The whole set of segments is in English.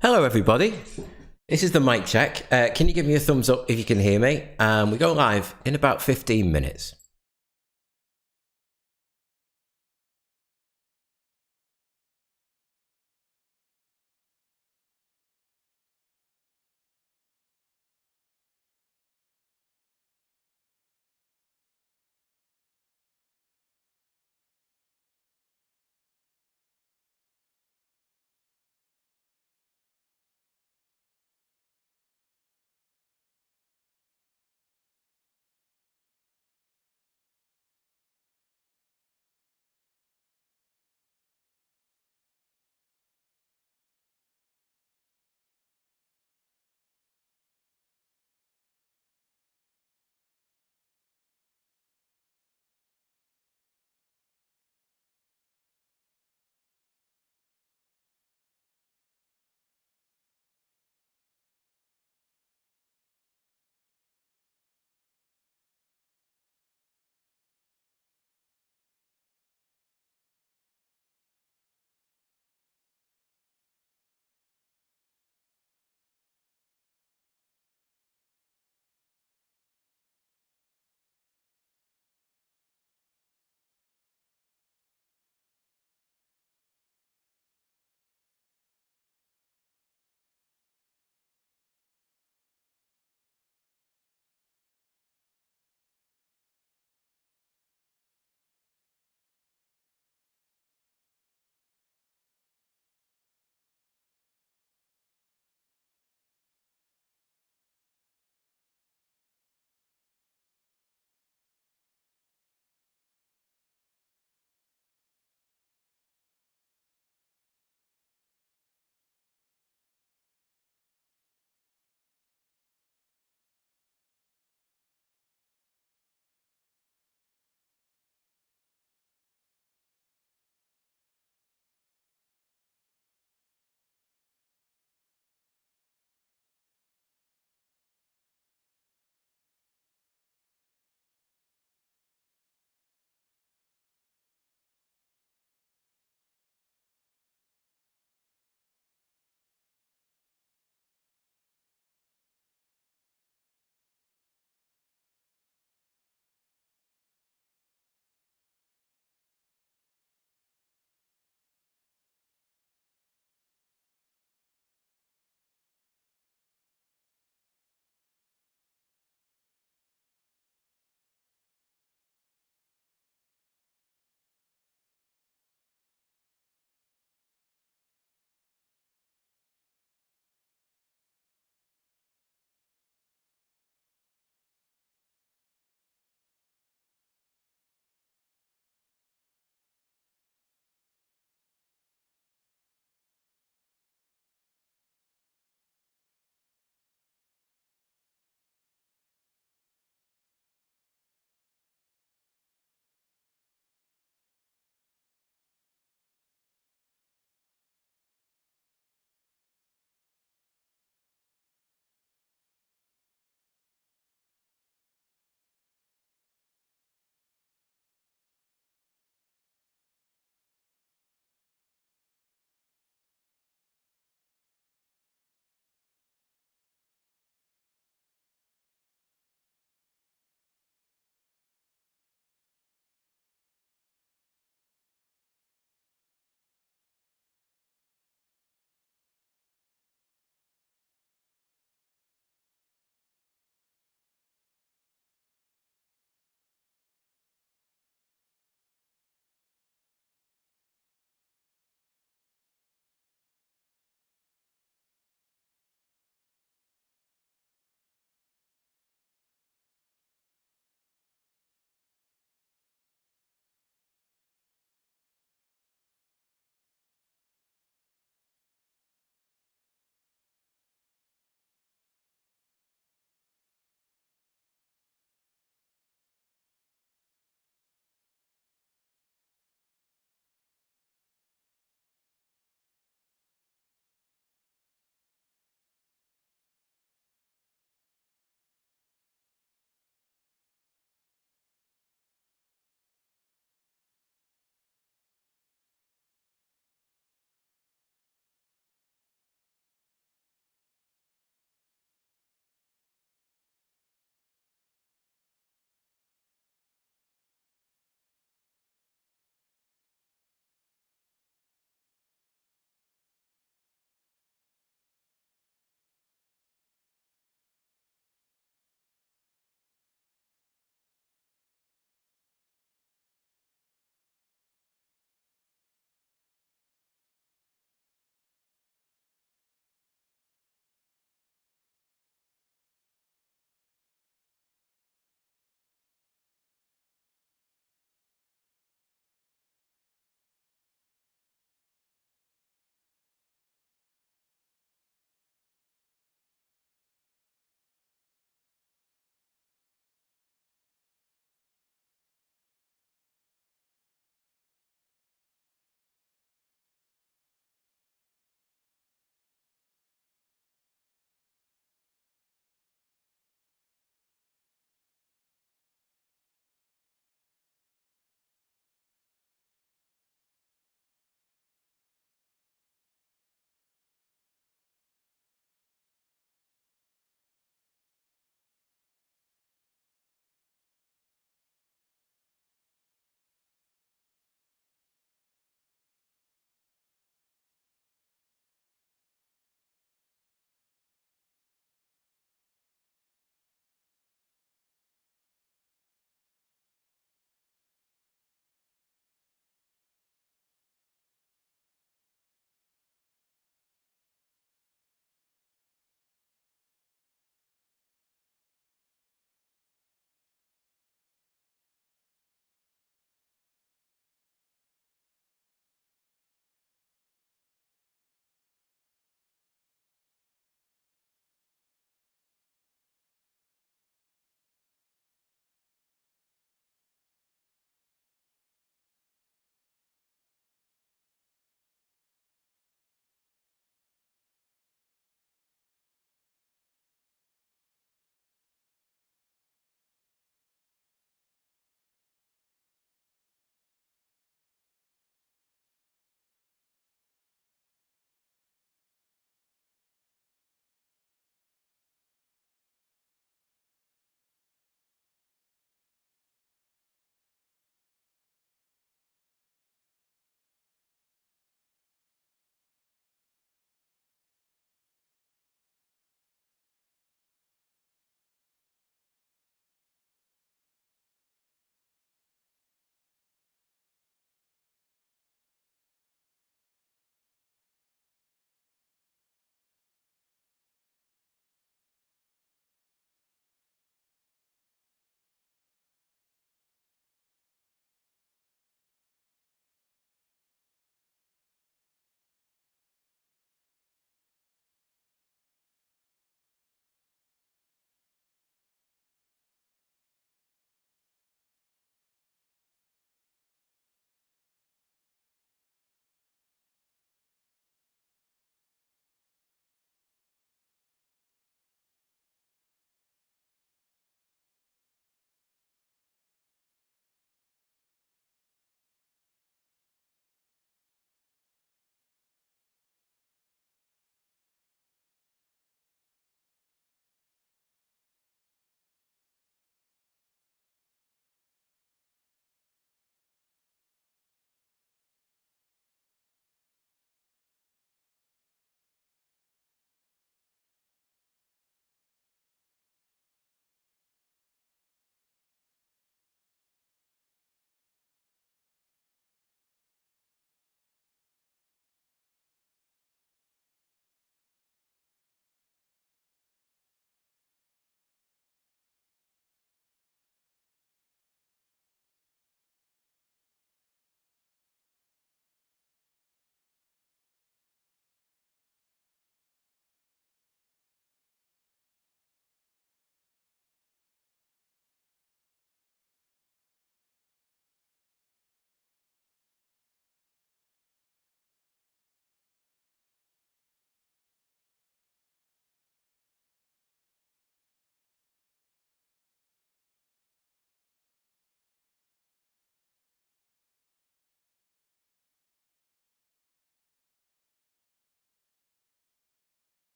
Hello, everybody. This is the mic check. Can you give me a thumbs up if you can hear me? We go live in about 15 minutes.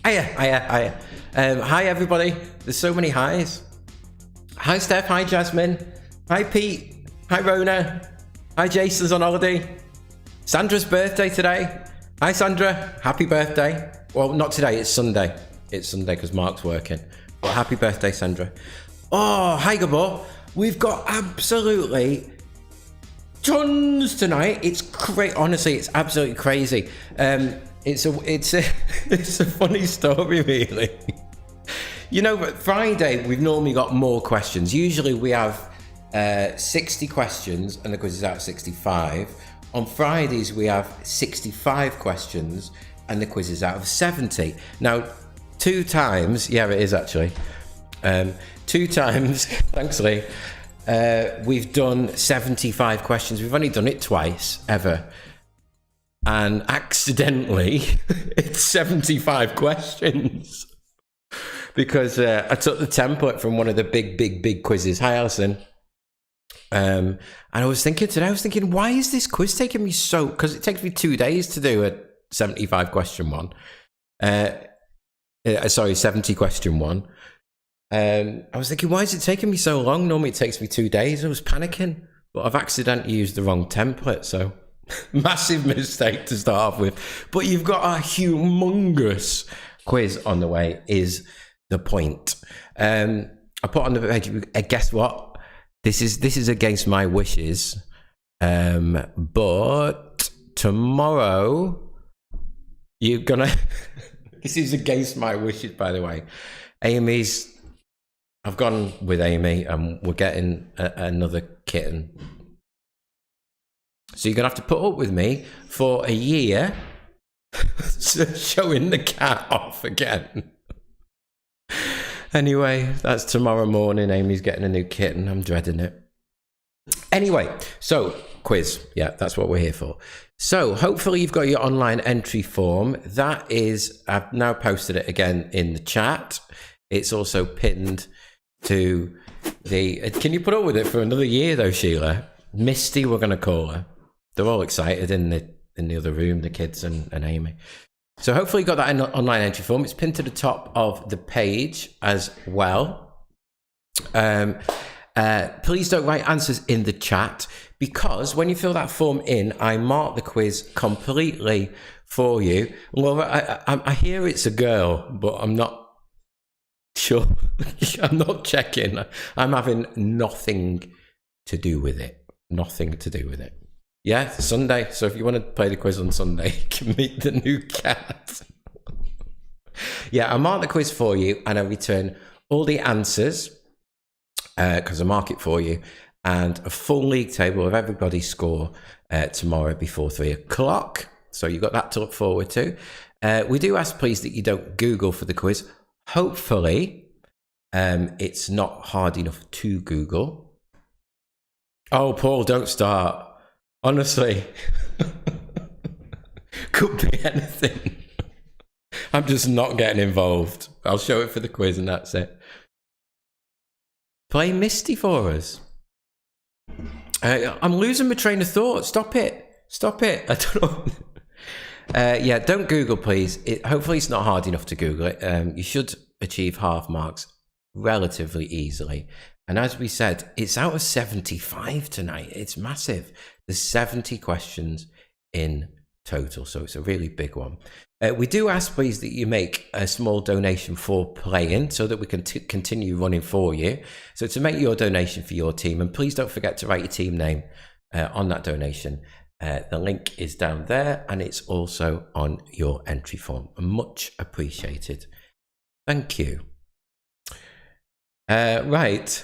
Hiya. Hi, everybody. There's so many highs. Hi, Steph. Hi, Jasmine. Hi, Pete. Hi, Rona. Hi, Jason's on holiday. Sandra's birthday today. Hi, Sandra. Happy birthday. Well, not today. It's Sunday. It's Sunday because Mark's working. But happy birthday, Sandra. Oh, hi, Gabor. We've got absolutely tons tonight. It's great. Honestly, it's absolutely crazy. It's a funny story, really. You know, but Friday we've normally got more questions. Usually we have 60 questions and the quiz is out of 65. On Fridays we have 65 questions and the quiz is out of 70. Now, 2 times, yeah, it is actually. 2 times, thanks, Lee. We've done 75 questions. We've only done it twice ever. And accidentally, it's 75 questions. Because I took the template from one of the big quizzes. Hi, Alison. And I was thinking, why is this quiz taking me so... Because it takes me 2 days to do a 75 question one. 70 question one. I was thinking, why is it taking me so long? Normally it takes me 2 days. I was panicking, but I've accidentally used the wrong template, so massive mistake to start off with. But you've got a humongous quiz on the way, is the point. I put on the page, guess what? This is against my wishes. But tomorrow, you're gonna... This is against my wishes, by the way. I've gone with Amy and we're getting another kitten. So you're going to have to put up with me for a year showing the cat off again. Anyway, that's tomorrow morning. Amy's getting a new kitten. I'm dreading it. Anyway, so quiz. Yeah, that's what we're here for. So hopefully you've got your online entry form. That is, I've now posted it again in the chat. It's also pinned to the... Can you put up with it for another year though, Sheila? Misty, we're going to call her. They're all excited in the other room, the kids and Amy. So hopefully you got that in online entry form. It's pinned to the top of the page as well. Please don't write answers in the chat, because when you fill that form in, I mark the quiz completely for you. Well, I hear it's a girl, but I'm not sure. I'm not checking. I'm having nothing to do with it. Nothing to do with it. Yeah, Sunday. So if you want to play the quiz on Sunday, you can meet the new cat. Yeah, I mark the quiz for you and I return all the answers because I mark it for you, and a full league table of everybody's score tomorrow before 3 o'clock. So you've got that to look forward to. We do ask, please, that you don't Google for the quiz. Hopefully, it's not hard enough to Google. Oh, Paul, don't start. Honestly, could be anything. I'm just not getting involved. I'll show it for the quiz and that's it. Play Misty for us. I'm losing my train of thought. Stop it. I don't know. Yeah, don't Google, please. Hopefully it's not hard enough to Google it. You should achieve half marks relatively easily. And as we said, it's out of 75 tonight. It's massive. There's 70 questions in total, so it's a really big one. We do ask, please, that you make a small donation for playing so that we can continue running for you. So to make your donation for your team, and please don't forget to write your team name on that donation. The link is down there and it's also on your entry form. Much appreciated. Thank you. Right.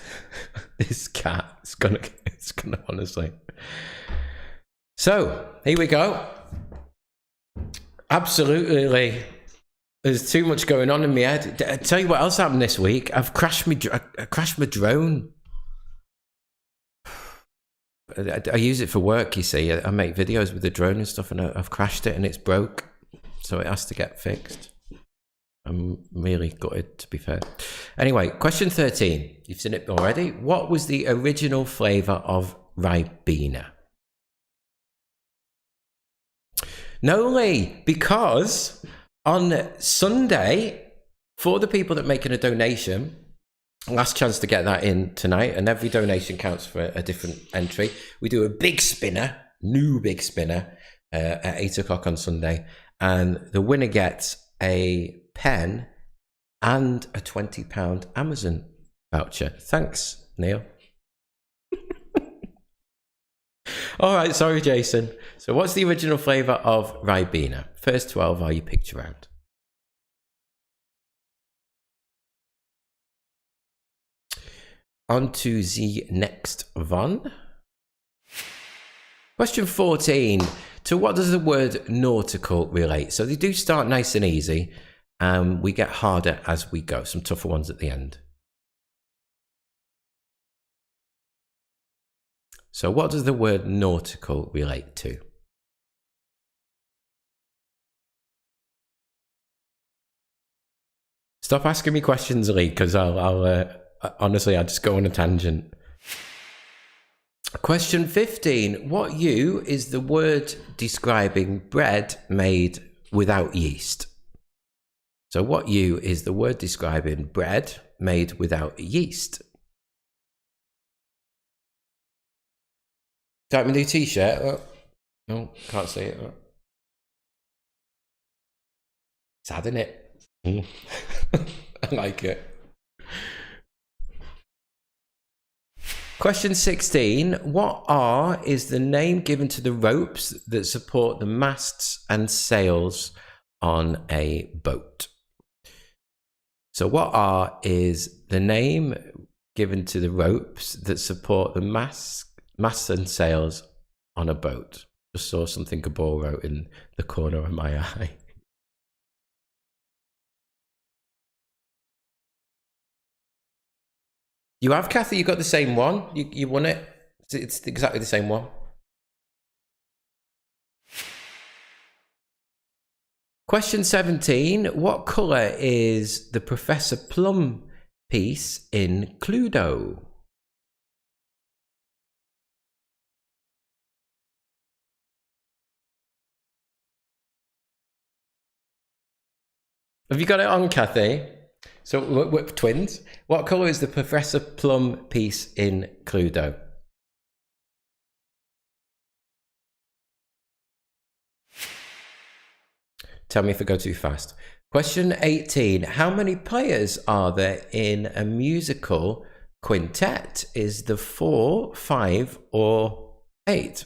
This cat is gonna honestly. So here we go. Absolutely, there's too much going on in my head. I tell you what else happened this week. I crashed my drone. I use it for work, you see. I make videos with the drone and stuff, and I've crashed it and it's broke, so it has to get fixed. I'm really gutted, to be fair. Anyway, question 13. You've seen it already. What was the original flavour of Ribena? No, Lee, because On Sunday, for the people that making a donation, last chance to get that in tonight, and every donation counts for a different entry. We do a big spinner, new big spinner, at 8 o'clock on Sunday, and the winner gets a pen and a £20 Amazon voucher. Thanks, Neil. All right, sorry, Jason. So what's the original flavour of Ribena? First 12 are you picture round. On to the next one. Question 14. To what does the word nautical relate? So they do start nice and easy, and we get harder as we go. Some tougher ones at the end. So what does the word nautical relate to? Stop asking me questions, Lee, because I'll honestly, I'll just go on a tangent. Question 15. What U is the word describing bread made without yeast? So what U is the word describing bread made without yeast? Type my new t-shirt. Oh, no, can't see it. It's had in it. I like it. Question 16. What R is the name given to the ropes that support the masts and sails on a boat? So what R is the name given to the ropes that support the masts and sails on a boat? Just saw something Gabor wrote in the corner of my eye. You have, Kathy? You got the same one? You won it? It's exactly the same one. Question 17. What colour is the Professor Plum piece in Cluedo? Have you got it on, Kathy? So, we're twins. What colour is the Professor Plum piece in Cluedo? Tell me if I go too fast. Question 18. How many players are there in a musical quintet? Is the 4, 5, or 8?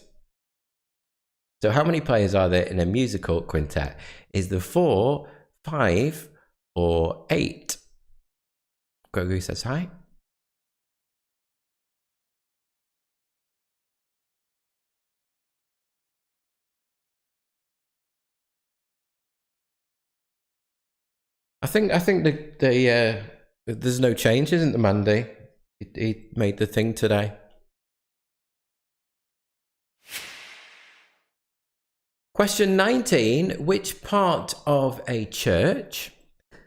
So how many players are there in a musical quintet? Is the 4, 5, or 8? Gregory says hi. I think there's no change, isn't there, Mandy? He made the thing today. Question 19. Which part of a church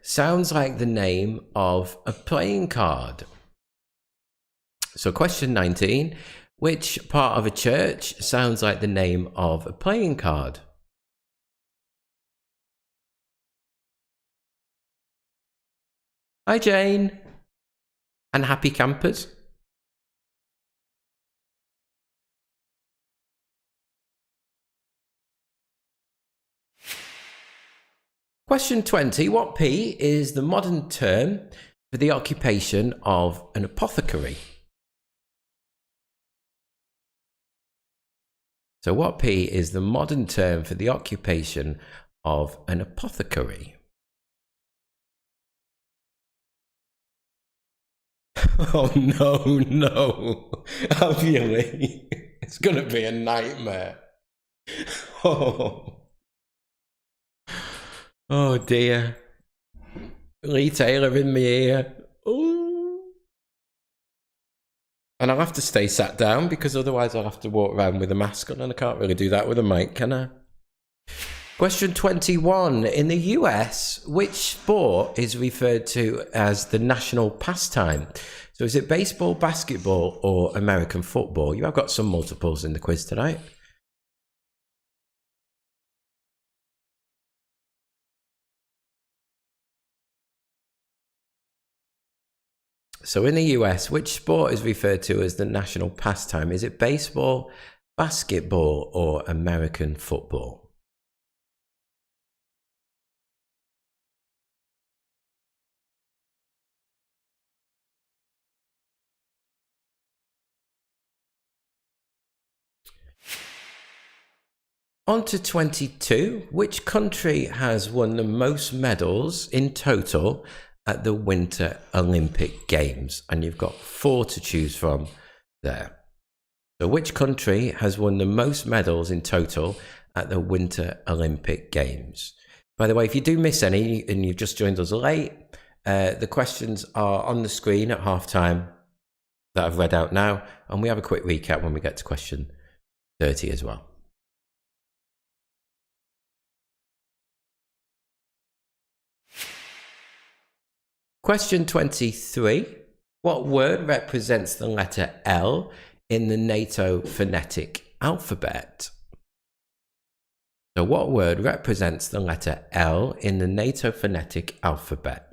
sounds like the name of a playing card? So question 19. Which part of a church sounds like the name of a playing card? Hi, Jane. And happy campers. Question 20. What P is the modern term for the occupation of an apothecary? So what P is the modern term for the occupation of an apothecary? Oh, no. Obviously. It's going to be a nightmare. Oh dear. Lee Taylor in my ear. Ooh. And I'll have to stay sat down because otherwise I'll have to walk around with a mask on, and I can't really do that with a mic, can I? Question 21. In the US, which sport is referred to as the national pastime? So is it baseball, basketball, or American football? You have got some multiples in the quiz tonight. So in the US, which sport is referred to as the national pastime? Is it baseball, basketball, or American football? On to 22. Which country has won the most medals in total at the Winter Olympic Games? And you've got 4 to choose from there. So which country has won the most medals in total at the Winter Olympic Games? By the way, if you do miss any and you've just joined us late, the questions are on the screen at halftime that I've read out now, and we have a quick recap when we get to question 30 as well. Question 23. What word represents the letter L in the NATO phonetic alphabet? So what word represents the letter L in the NATO phonetic alphabet?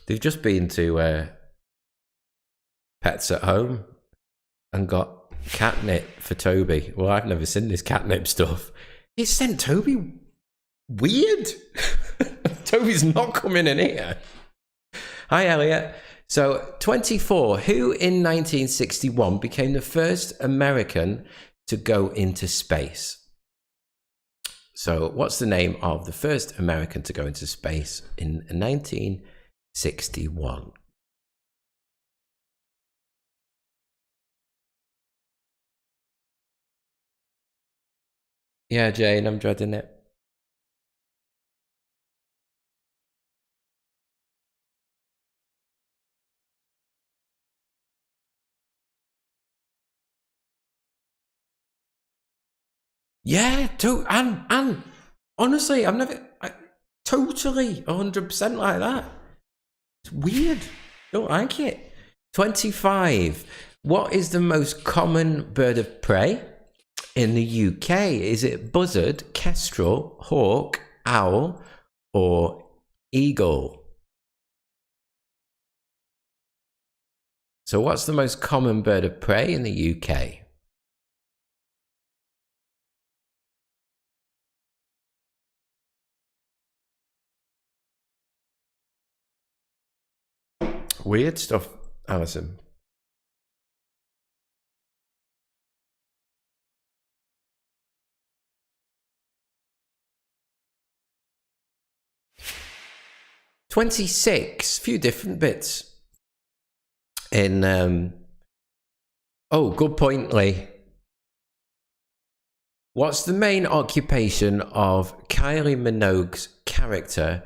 They've just been to Pets at Home and got catnip for Toby. Well, I've never seen this catnip stuff. It sent Toby weird. Toby's not coming in here. Hi, Elliot. So, 24. Who in 1961 became the first American to go into space? So, what's the name of the first American to go into space in 1961? Yeah, Jane, I'm dreading it. Yeah, and honestly, totally 100% like that. It's weird. Don't like it. 25. What is the most common bird of prey in the UK? Is it buzzard, kestrel, hawk, owl, or eagle? So what's the most common bird of prey in the UK? Weird stuff, Alison. '26. Few different bits. In good point, Lee. What's the main occupation of Kylie Minogue's character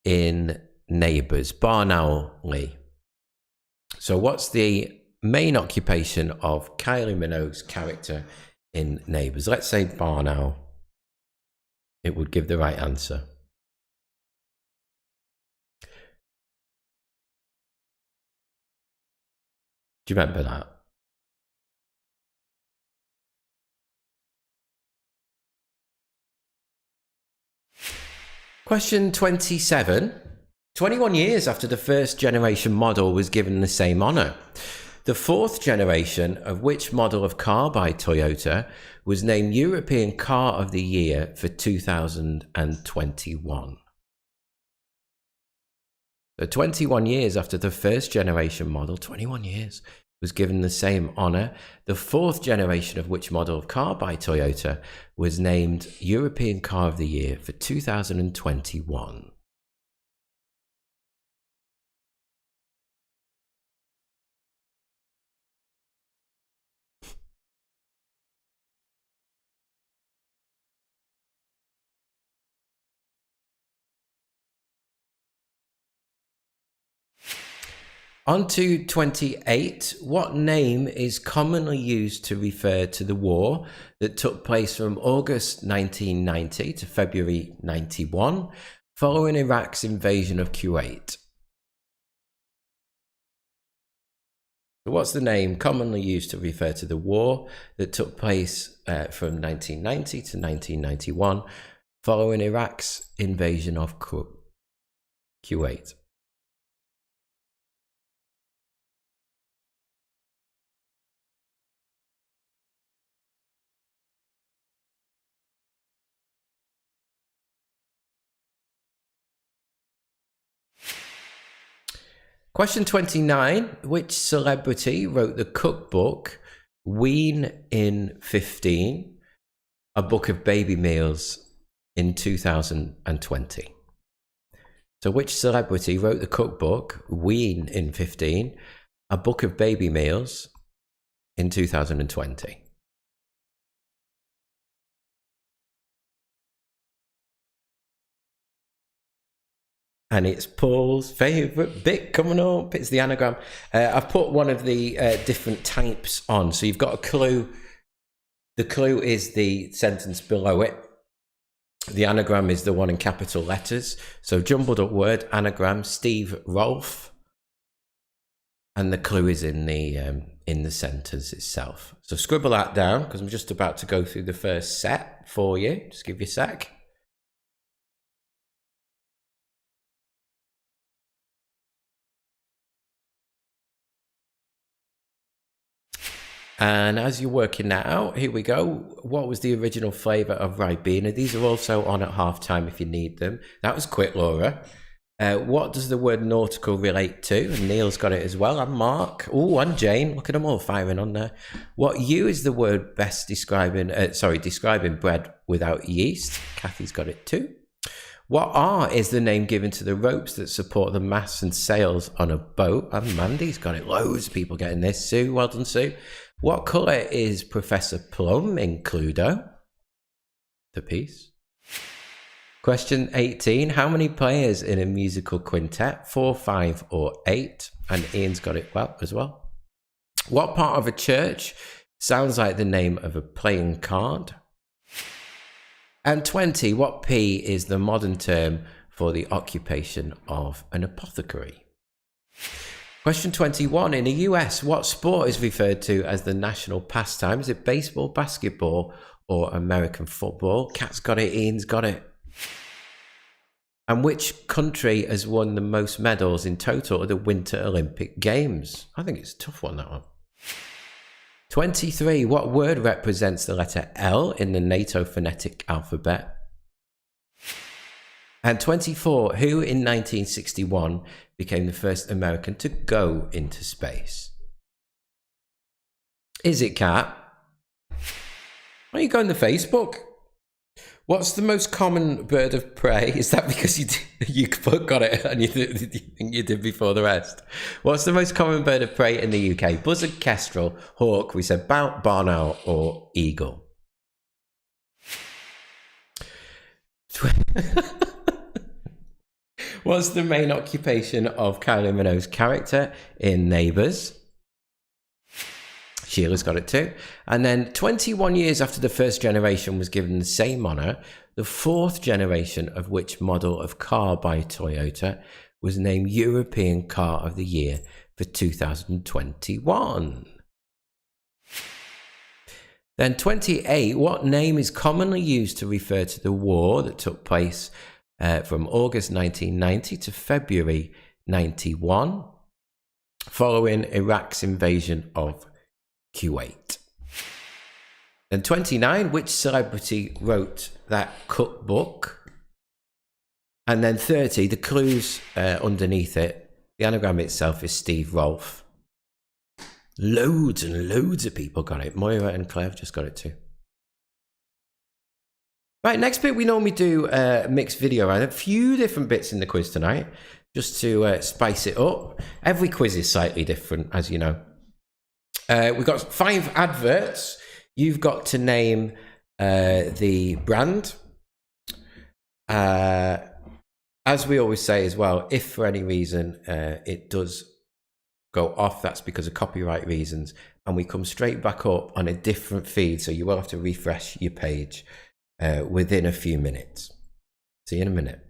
in Neighbours? Barn owl, Lee. So what's the main occupation of Kylie Minogue's character in Neighbours? Let's say barn owl. It would give the right answer. Do you remember that? Question 27. 21 years after the first generation model was given the same honour, the fourth generation of which model of car by Toyota was named European Car of the Year for 2021? So 21 years after the first generation model, 21 years, was given the same honour, the fourth generation of which model of car by Toyota was named European Car of the Year for 2021? On to 28. What name is commonly used to refer to the war that took place from August 1990 to February 91, following Iraq's invasion of Kuwait? So what's the name commonly used to refer to the war that took place from 1990 to 1991, following Iraq's invasion of Kuwait? Question 29. Which celebrity wrote the cookbook Wean in 15, a book of baby meals, in 2020? So which celebrity wrote the cookbook Wean in 15, a book of baby meals, in 2020? And it's Paul's favourite bit coming up. It's the anagram. I've put one of the different types on. So you've got a clue. The clue is the sentence below it. The anagram is the one in capital letters. So jumbled up word, anagram, Steve Rolfe. And the clue is in the sentence itself. So scribble that down, because I'm just about to go through the first set for you. Just give you a sec. And as you're working that out, here we go. What was the original flavour of Ribena? These are also on at halftime if you need them. That was quick, Laura. What does the word nautical relate to? And Neil's got it as well. And Mark. Oh, and Jane. Look at them all firing on there. What U is the word best describing bread without yeast? Kathy's got it too. What R is the name given to the ropes that support the masts and sails on a boat? And Mandy's got it. Loads of people getting this. Sue, well done, Sue. What colour is Professor Plum in Cluedo? The piece. Question 18. How many players in a musical quintet? 4, 5 or 8? And Ian's got it well as well. What part of a church sounds like the name of a playing card? And 20. What P is the modern term for the occupation of an apothecary? Question 21. In the US, what sport is referred to as the national pastime? Is it baseball, basketball, or American football? Kat's got it, Ian's got it. And which country has won the most medals in total at the Winter Olympic Games? I think it's a tough one, that one. 23. What word represents the letter L in the NATO phonetic alphabet? And 24, who in 1961 became the first American to go into space? Is it Kat? Why are you going to Facebook? What's the most common bird of prey? Is that because you got it and you think you did before the rest? What's the most common bird of prey in the UK? Buzzard, kestrel, hawk, we said barn owl or eagle. What's the main occupation of Kylie Minogue's character in Neighbours? Sheila's got it too. And then 21 years after the first generation was given the same honour, the fourth generation of which model of car by Toyota was named European Car of the Year for 2021. Then 28, what name is commonly used to refer to the war that took place from August 1990 to February 91, following Iraq's invasion of Kuwait? And 29, which celebrity wrote that cookbook? And then 30, the clues underneath it, the anagram itself is Steve Rolfe. Loads and loads of people got it. Moira and Claire have just got it too. Right, next bit we normally do a mixed video around. A few different bits in the quiz tonight, just to spice it up. Every quiz is slightly different, as you know. We've got 5 adverts. You've got to name the brand. As we always say as well, if for any reason it does go off. That's because of copyright reasons. And we come straight back up on a different feed. So you will have to refresh your page within a few minutes. See you in a minute.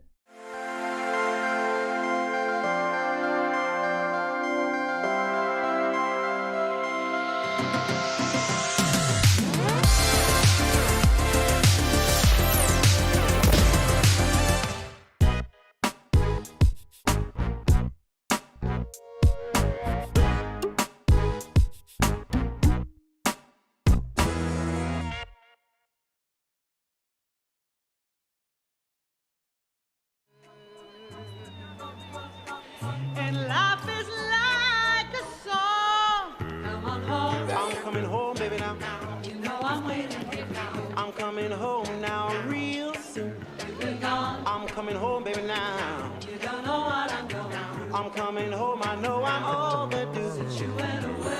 And life is like a song. Come on home. I'm coming home, baby, now. You know I'm waiting here for you. I'm coming home now, real soon. You've been gone. I'm coming home, baby, now. You don't know what I'm going through. I'm coming home, I know I'm overdue. Since you went away.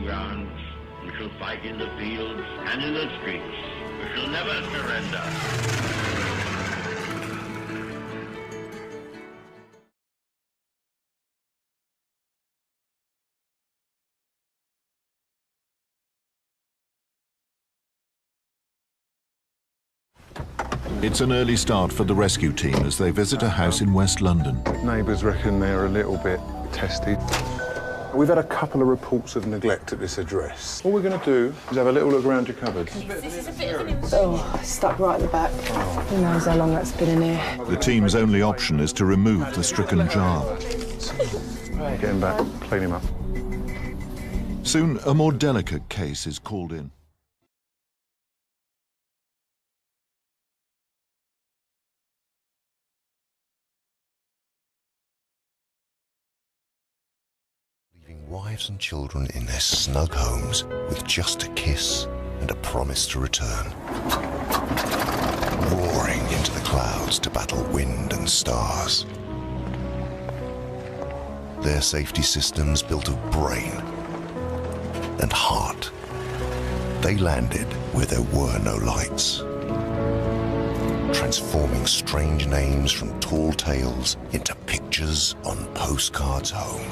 Grounds. We shall fight in the fields and in the streets. We shall never surrender. It's an early start for the rescue team as they visit a house in West London. Neighbours reckon they're a little bit testy. We've had a couple of reports of neglect at this address. All we're going to do is have a little look around your cupboards. Oh, stuck right at the back. Who knows how long that's been in here. The team's only option is to remove the stricken jar. Get him back, clean him up. Soon, a more delicate case is called in. Wives and children in their snug homes with just a kiss and a promise to return. Roaring into the clouds to battle wind and stars. Their safety systems built of brain and heart. They landed where there were no lights, transforming strange names from tall tales into pictures on postcards home.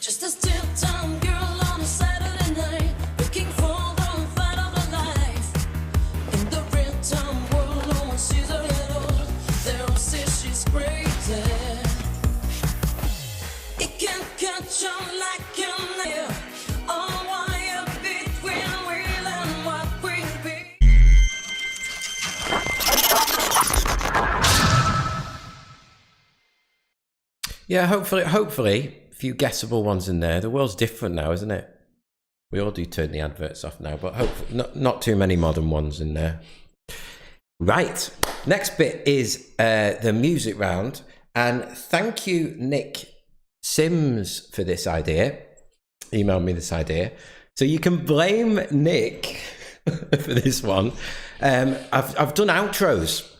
Just a still-time girl on a Saturday night, looking for the fight of her life. In the real-time world, no one sees her at all. They all say she's crazy. It can catch on like a knife, a wire between real and what will be. Yeah, hopefully. Few guessable ones in there. The world's different now, isn't it? We all do turn the adverts off now, but hopefully not too many modern ones in there. Right, next bit is the music round, and thank you, Nick Sims, for this idea. Emailed me this idea, so you can blame Nick for this one. I've done outros.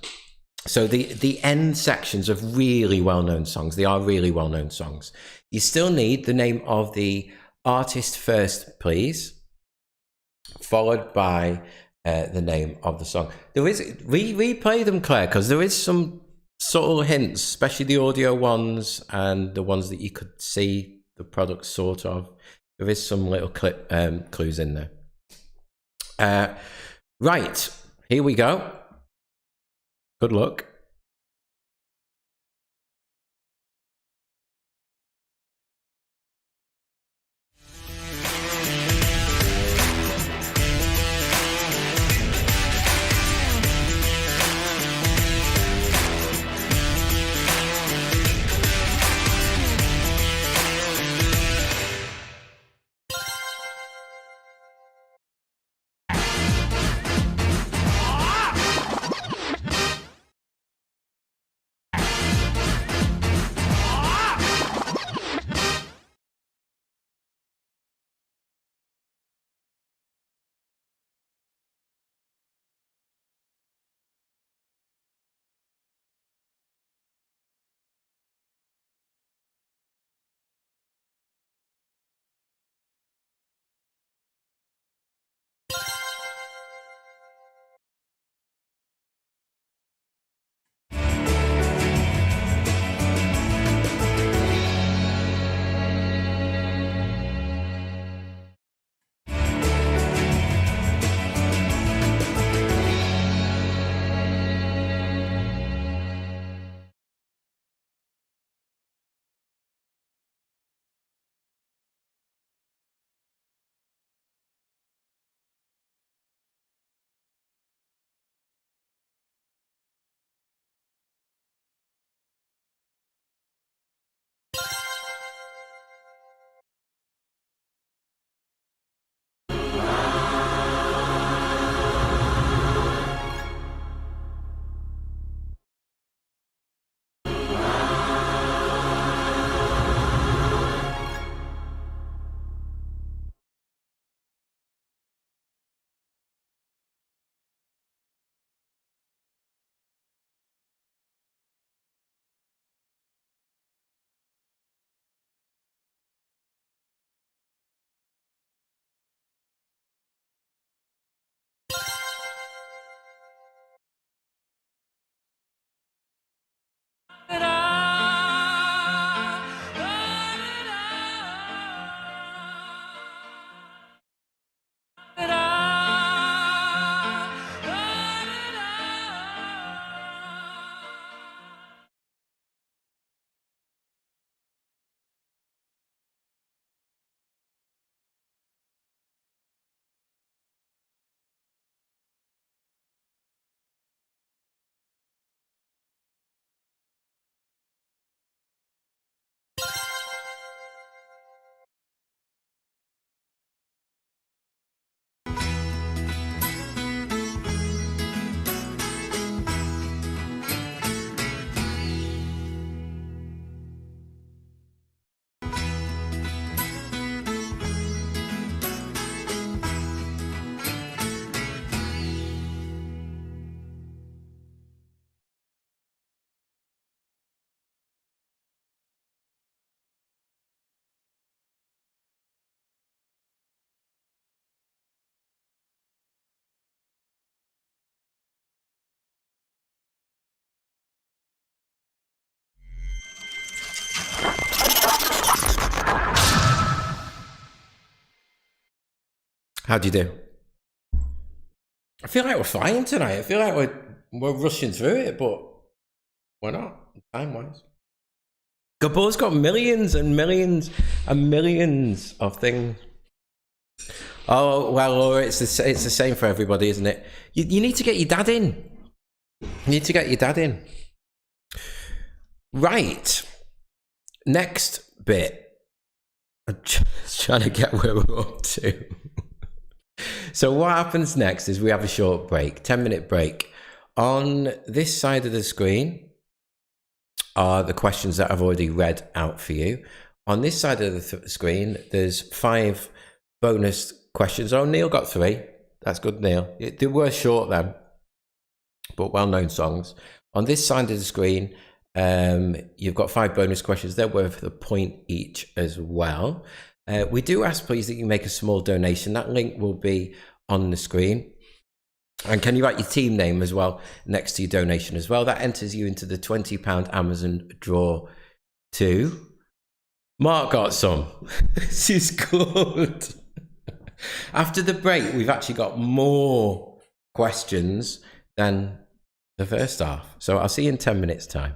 So the end sections of really well-known songs, they are really well-known songs. You still need the name of the artist first, please, followed by the name of the song. There is replay them, Claire, because there is some subtle hints, especially the audio ones and the ones that you could see the product sort of. There is some little clip clues in there. Right, here we go. Good luck. How do you do? I feel like we're flying tonight. I feel like we're rushing through it, but we're not, time-wise. Gabor's got millions and millions and millions of things. Oh, well, Laura, it's the same for everybody, isn't it? You need to get your dad in. You need to get your dad in. Right. Next bit. I'm just trying to get where we're up to. So what happens next is we have a short break, 10-minute break. On this side of the screen are the questions that I've already read out for you. On this side of the screen, there's 5 bonus questions. Oh, Neil got 3. That's good, Neil. They were short then, but well-known songs. On this side of the screen, you've got 5 bonus questions. They're worth a point each as well. We do ask, please, that you make a small donation. That link will be on the screen. And can you write your team name as well next to your donation as well? That enters you into the £20 Amazon draw too. Mark got some. This is good. After the break, we've actually got more questions than the first half. So I'll see you in 10 minutes' time.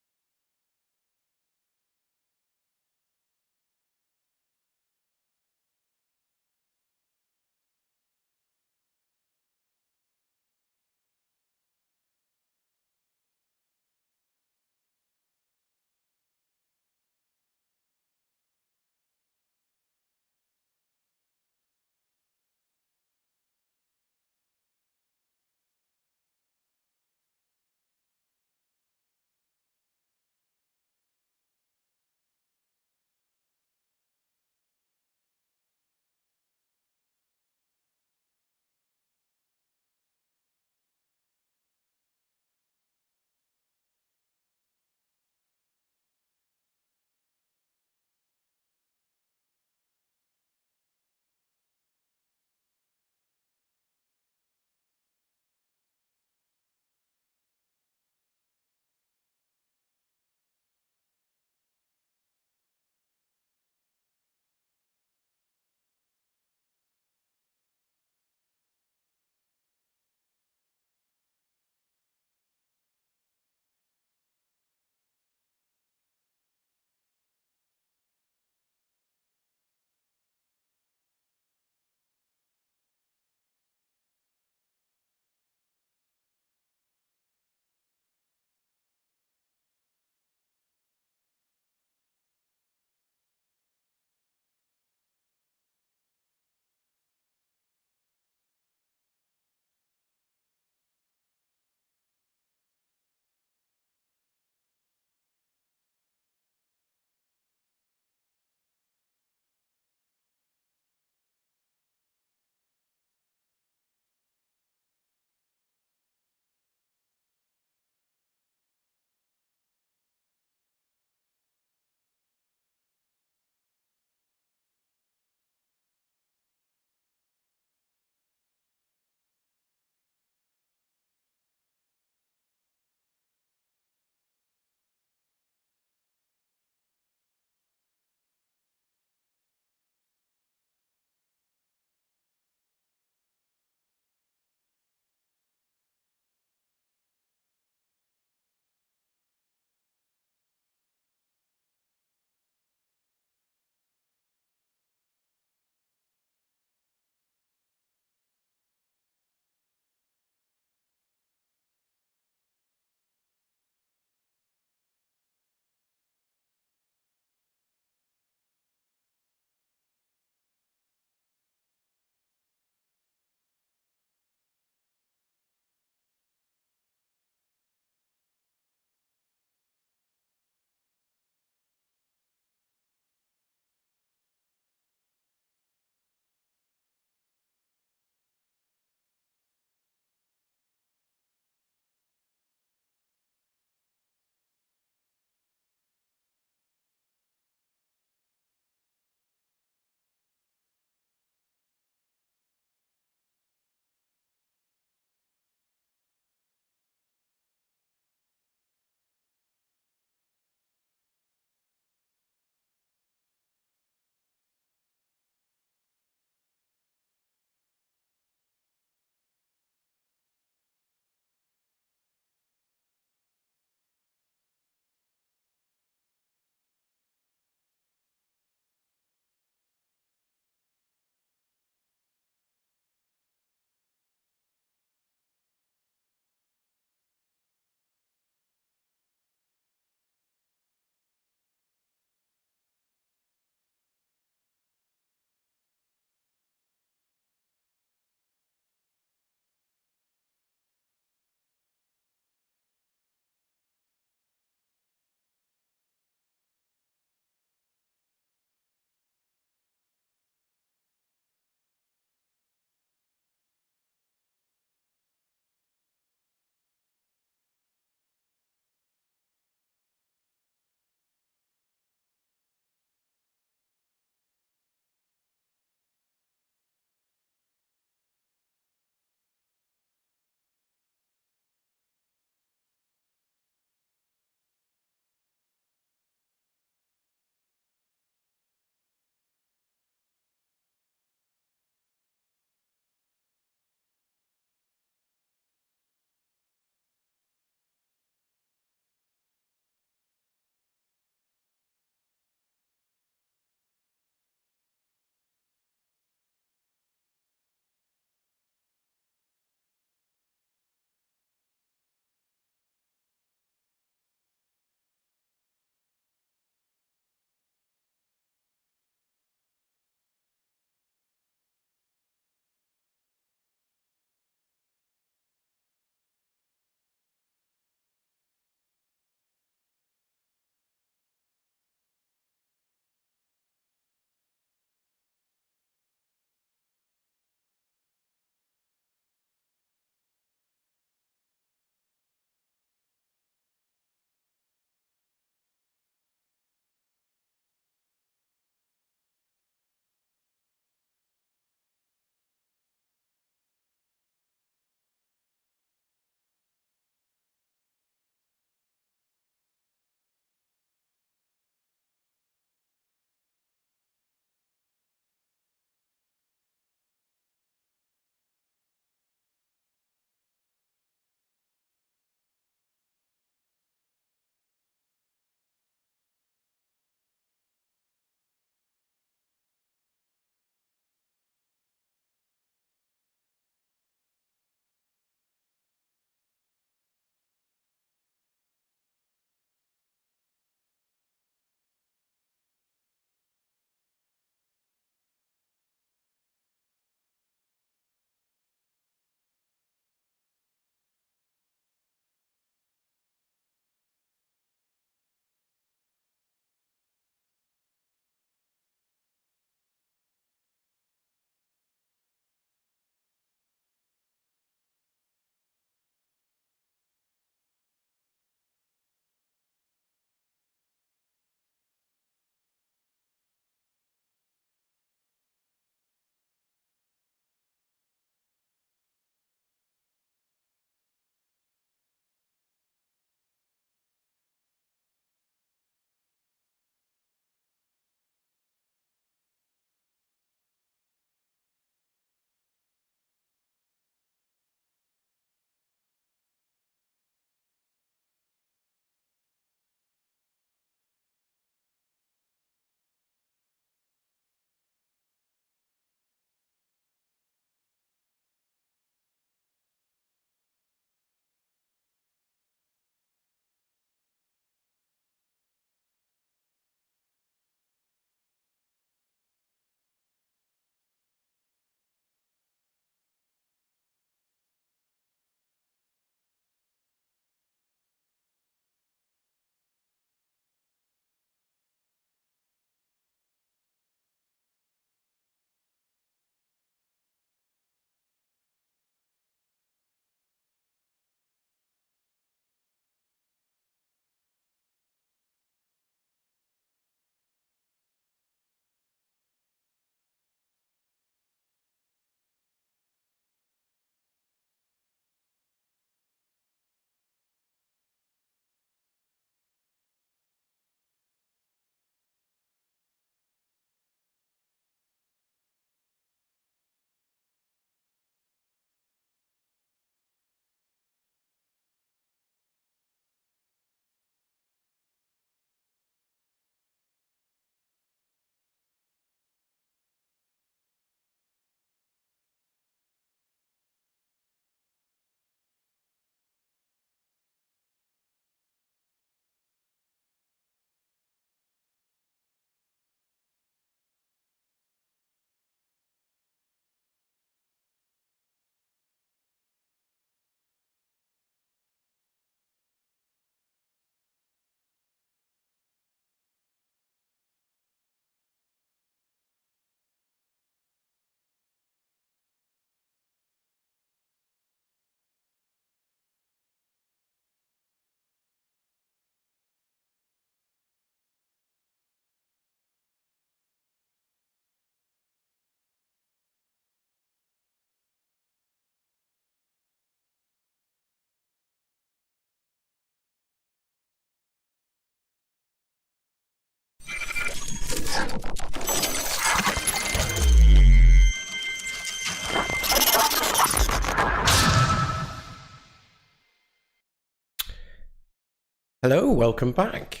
Hello, welcome back.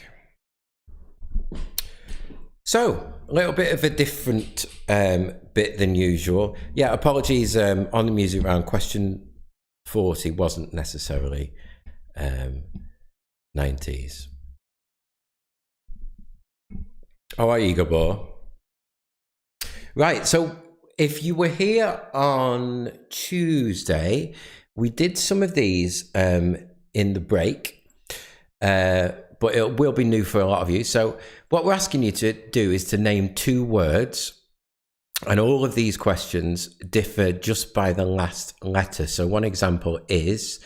So, a little bit of a different bit than usual. Yeah, apologies on the music round. Question 40 wasn't necessarily 90s. How are you, Gabor? Right, so if you were here on Tuesday, we did some of these in the break, but it will be new for a lot of you. So what we're asking you to do is to name 2 words, and all of these questions differ just by the last letter. So one example is,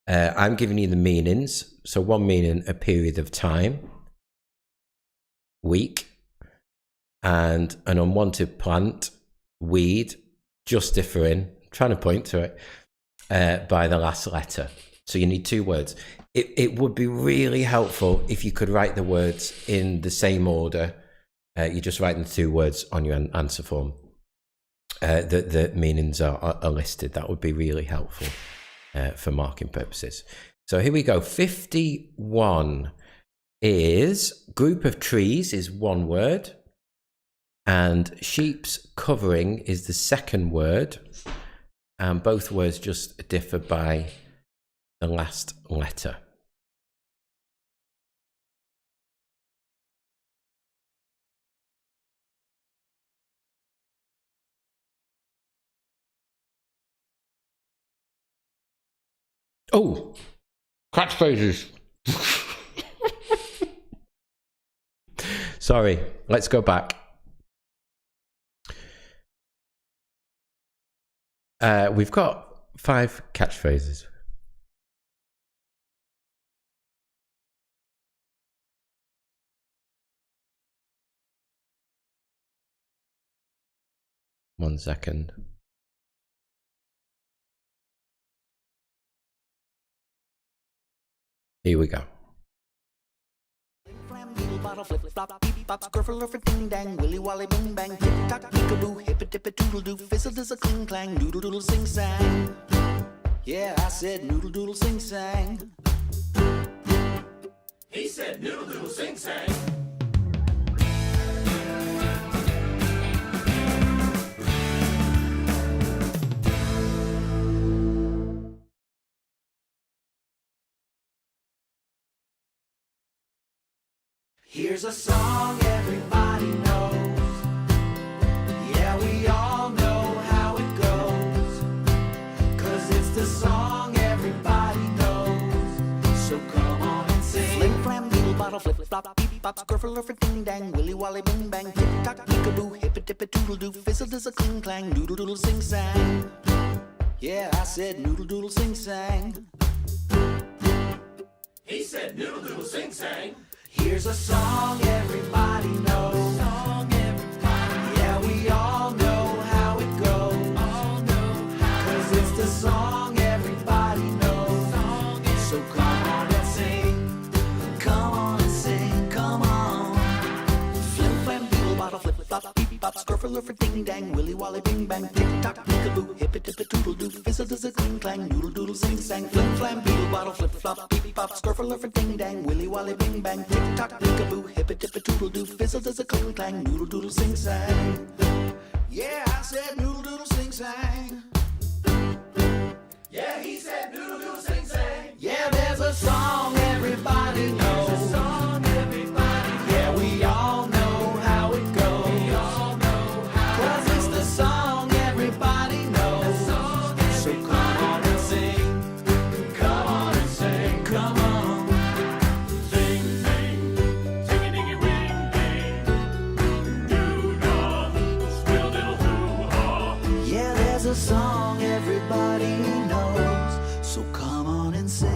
I'm giving you the meanings. So one meaning, a period of time, week, and an unwanted plant, weed, just differing, trying to point to it, by the last letter. So you need 2 words. It would be really helpful if you could write the words in the same order. You're just writing the 2 words on your answer form. The meanings are listed. That would be really helpful for marking purposes. So here we go. 51 is group of trees is 1 word, and sheep's covering is the 2nd word, and both words just differ by the last letter. Oh, catchphrases. Sorry, let's go back. We've got 5 catchphrases. One second. Here we go. Bottle flip flop, beep bop, scruffle for ding dang, willy wally bing bang, tick tock, peekaboo, hip it dip it doodle doo, fizzle does a cling clang, doodle doodle sing sang. Yeah, I said noodle doodle sing sang. He said noodle doodle sing sang. Here's a song everybody knows. Yeah, we all know how it goes. 'Cause it's the song everybody knows. So come on and sing. Flim flam doodle bottle flip flop beep bop scruffle for ding dang willy wally bing bang tick tock peekaboo hip it dip it doodle doo fizzle does a cling clang doodle doodle sing sang. Yeah, I said noodle doodle sing sang. He said noodle doodle sing sang. Here's a song everybody knows. Yeah, we all know how it goes. 'Cause it's the song everybody knows. So come on and sing. Come on and sing. Come on. Flim flam doodle bottle flip flop beep bop scruffle for ding dang willy wally bing bang tick tock peekaboo hip it dip it doodle doo fizzle does a cling clang noodle doodle sing sang. Flim flam doodle bottle flip flop beep bop scruffle for ding dang willy wally bing bang tick tock peekaboo hip it dip it doodle doo fizzle does a cling clang noodle doodle sing sang. Yeah, I said noodle doodle sing sang. Yeah, he said noodle doodle sing sang. Yeah, there's a song everybody knows. Yeah, we all know how it goes. 'Cause it's the song everybody knows. So come on and sing. Come on and sing. Come on. Sing, sing. Sing-a-dingy ring, ding. Doo-dah. Squeal diddle hoo-ha. Yeah, there's a song everybody knows. So come on and sing.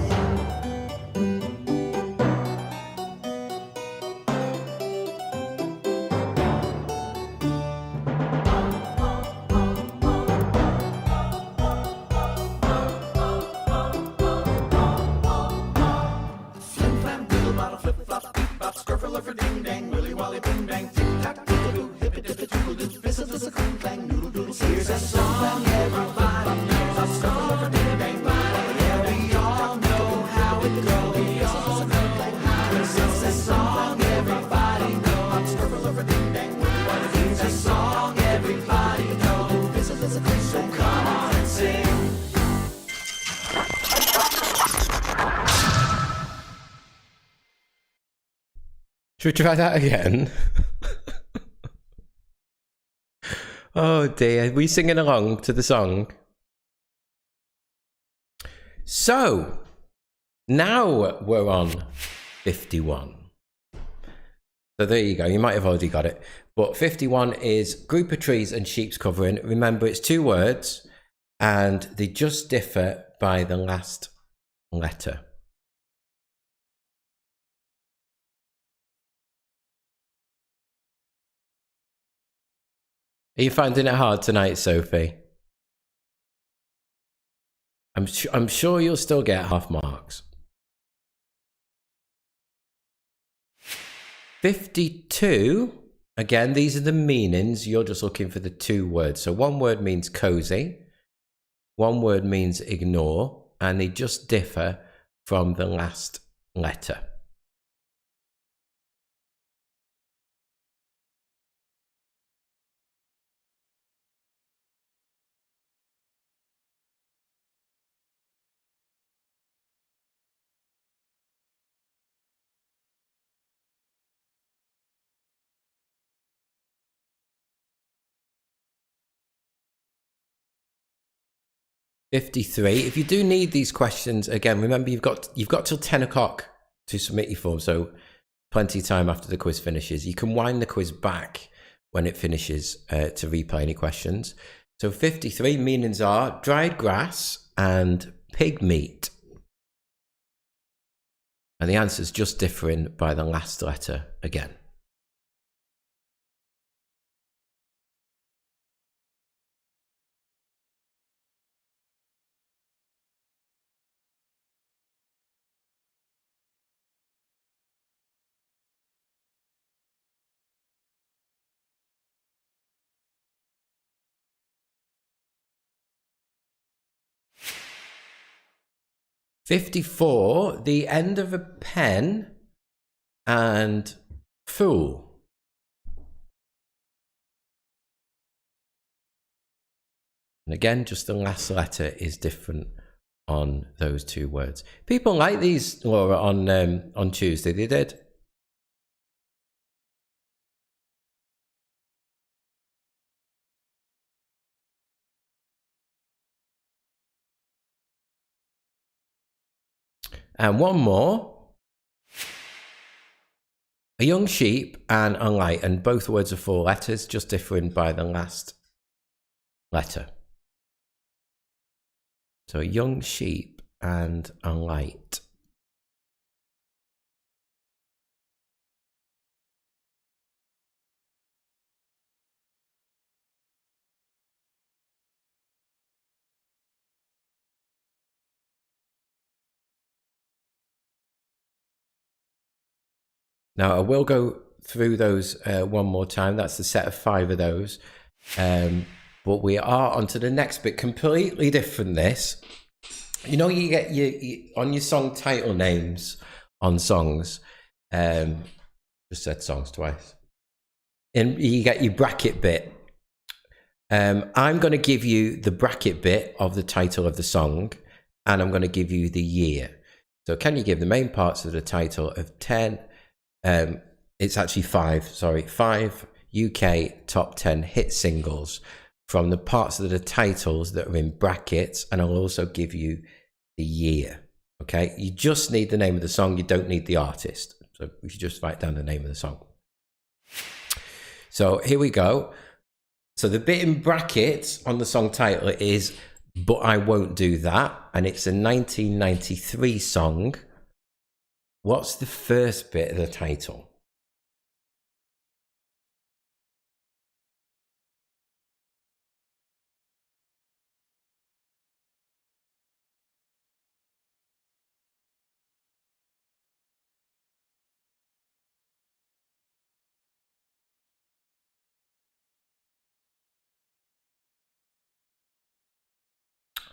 Flim flam doodle bottle flip flop beep bop scruffle for ding dang willy wally bing bang tick tock peekaboo hip it dip it doodle doo fizzle does a cling clang noodle doodle. Here's a song everybody knows. Scruffle for ding dang willy wally yeah, we Should we try that again? Oh dear, are we singing along to the song? So, now we're on 51. So there you go, you might have already got it. But 51 is group of trees and sheep's covering. Remember, it's 2 words and they just differ by the last letter. Are you finding it hard tonight, Sophie? I'm sure you'll still get half marks. 52, again, these are the meanings. You're just looking for the 2 words. So 1 word means cozy, 1 word means ignore, and they just differ from the last letter. '53. If you do need these questions, again, remember you've got till 10 o'clock to submit your form, so plenty of time after the quiz finishes. You can wind the quiz back when it finishes to replay any questions. So 53 meanings are dried grass and pig meat. And the answer is just differing by the last letter again. '54, the end of a pen and fool. And again, just the last letter is different on those 2 words. People like these, Laura, on Tuesday. They did. And one more. A young sheep and a light, and both words are 4 letters, just differing by the last letter. So a young sheep and a light. Now, I will go through those one more time. That's the set of 5 of those. But we are on to the next bit, completely different this. You know, you get on your song title names on songs. Just said songs twice. And you get your bracket bit. I'm going to give you the bracket bit of the title of the song, and I'm going to give you the year. So can you give the main parts of the title of 10... it's actually 5 UK top 10 hit singles from the parts of the titles that are in brackets, and I'll also give you the year. Okay, you just need the name of the song, you don't need the artist. So we should just write down the name of the song. So here we go. So the bit in brackets on the song title is But I Won't Do That, and it's a 1993 song. What's the first bit of the title?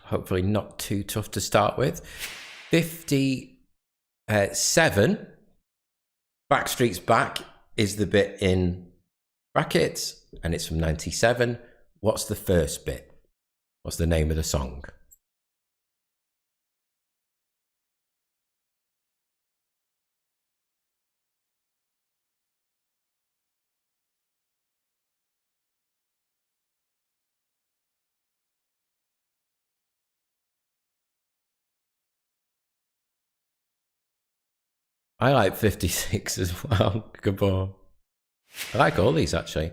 Hopefully not too tough to start with. 57. Backstreet's Back is the bit in brackets, and it's from 97. What's the first bit? What's the name of the song? I like 56 as well. Good boy. I like all these actually.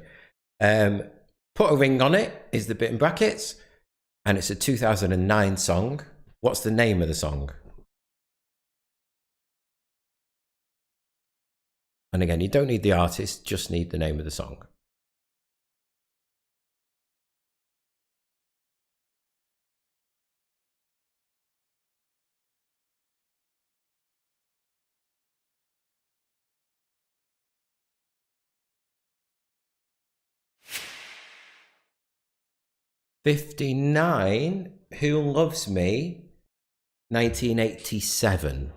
Put a Ring on It is the bit in brackets, and it's a 2009 song. What's the name of the song? And again, you don't need the artist, just need the name of the song. '59, Who Loves Me, 1987.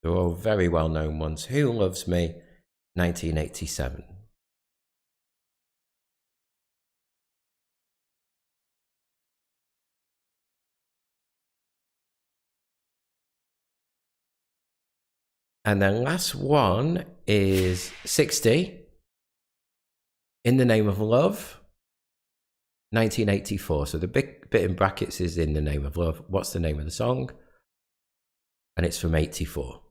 They're all very well-known ones. Who Loves Me, 1987. And then last one is 60, In the Name of Love, 1984. So the big bit in brackets is In the Name of Love. What's the name of the song? And it's from 84.